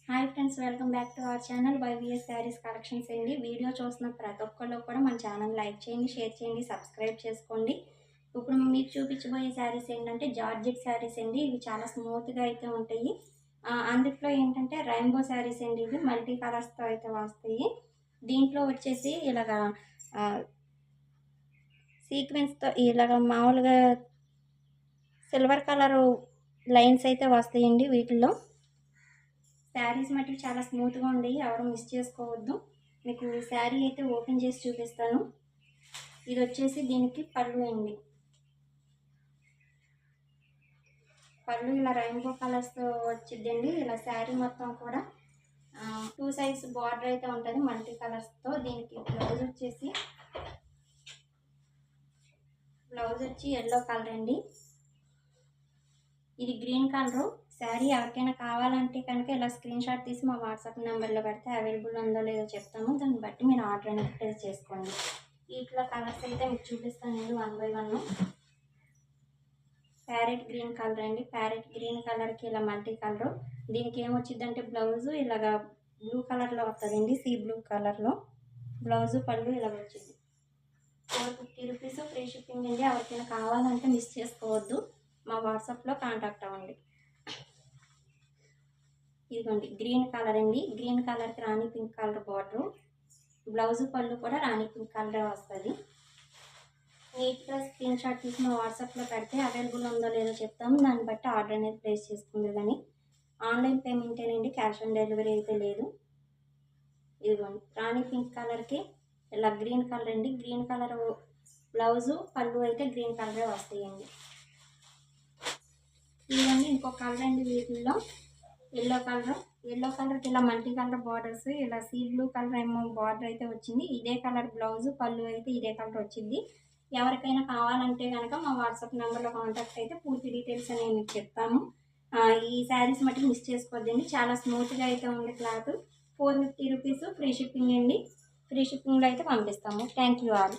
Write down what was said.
Hi friends, welcome back to our channel YVS saris collections అండి. Video చూసిన ప్రతి ఒక్కళ్ళు కూడా మన ఛానల్ లైక్ చేయండి, షేర్ చేయండి, సబ్స్క్రైబ్ చేసుకోండి. ఇప్పుడు మీకు చూపించబోయే శారీస్ ఏంటంటే జార్జెట్ శారీస్ అండి. ఇవి చాలా స్మూత్గా అయితే ఉంటాయి. అందులో ఏంటంటే రెయిన్బో శారీస్ అండి. ఇవి మల్టీ కలర్స్తో అయితే వస్తాయి. దీంట్లో వచ్చేసి ఇలాగా సీక్వెన్స్తో ఇలాగ మామూలుగా సిల్వర్ కలరు లైన్స్ అయితే వస్తాయండి. వీటిల్లో శారీస్ మటుకు చాలా స్మూత్గా ఉండేవి, ఎవరు మిస్ చేసుకోవద్దు. మీకు శారీ అయితే ఓపెన్ చేసి చూపిస్తాను. ఇది వచ్చేసి దీనికి పళ్ళు అండి. పళ్ళు ఇలా రెయిన్బో కలర్స్తో వచ్చిందండి. ఇలా శారీ మొత్తం కూడా 2 సైడ్స్ బార్డర్ అయితే ఉంటుంది మల్టీ కలర్స్తో. దీనికి బ్లౌజ్ వచ్చి ఎల్లో కలర్ అండి. ఇది గ్రీన్ కలరు. శారీ ఎవరికైనా కావాలంటే కనుక ఇలా స్క్రీన్ షాట్ తీసి మా వాట్సాప్ నెంబర్లో పెడితే అవైలబుల్ ఉందో లేదో చెప్తాము. దాన్ని బట్టి మీరు ఆర్డర్ అనేది ప్లేస్ చేసుకోండి. వీటిలో కలర్స్ అయితే మీకు చూపిస్తానండి 1 బై 1. ప్యారెట్ గ్రీన్ కలర్ అండి. ప్యారెట్ గ్రీన్ కలర్కి ఇలా మల్టీ కలరు. దీనికి ఏమొచ్చిందంటే బ్లౌజు ఇలాగా బ్లూ కలర్లో వస్తుందండి, సీ బ్లూ కలర్లో. బ్లౌజు పళ్ళు ఇలా వచ్చింది. 450 రూపీస్ ఫ్రీ షిప్పింగ్ అండి. ఎవరికైనా కావాలంటే మిస్ చేసుకోవద్దు, మా వాట్సాప్లో కాంటాక్ట్ అవ్వండి. ఇదిగోండి గ్రీన్ కలర్ అండి. గ్రీన్ కలర్కి రాణి పింక్ కలర్ బార్డరు. బ్లౌజు పళ్ళు కూడా రాణి పింక్ కలరే వస్తుంది. నీట్గా స్క్రీన్ షాట్ తీసి మా వాట్సాప్లో పెడితే అవైలబుల్ ఉందో లేదో చెప్తాము. దాన్ని బట్టి ఆర్డర్ అనేది ప్లేస్ చేసుకుంది. కానీ ఆన్లైన్ పేమెంటేనండి, క్యాష్ ఆన్ డెలివరీ అయితే లేదు. ఇదిగోండి రాణి పింక్ కలర్కి ఇలా గ్రీన్ కలర్ అండి. గ్రీన్ కలర్ బ్లౌజు పళ్ళు అయితే గ్రీన్ కలరే వస్తాయండి. ఇవన్నీ ఇంకో కలర్ అండి. వీటిల్లో ఎల్లో కలర్కి ఇలా మల్టీ కలర్ బార్డర్స్, ఇలా సీ బ్లూ కలర్ ఏమో బార్డర్ అయితే వచ్చింది. ఇదే కలర్ బ్లౌజు పళ్ళు అయితే ఇదే కలర్ వచ్చింది. ఎవరికైనా కావాలంటే కనుక మా వాట్సాప్ నెంబర్లో కాంటాక్ట్ అయితే పూర్తి డీటెయిల్స్ అనేవి మీకు చెప్తాము. ఈ శారీస్ మటుకు మిస్ చేసుకోవద్దండి. చాలా స్మూత్గా అయితే ఉంది క్లాత్. 450 రూపీస్ ఫ్రీ షిప్పింగ్ అండి. ఫ్రీ షిప్పింగ్లో అయితే పంపిస్తాము. Thank you all.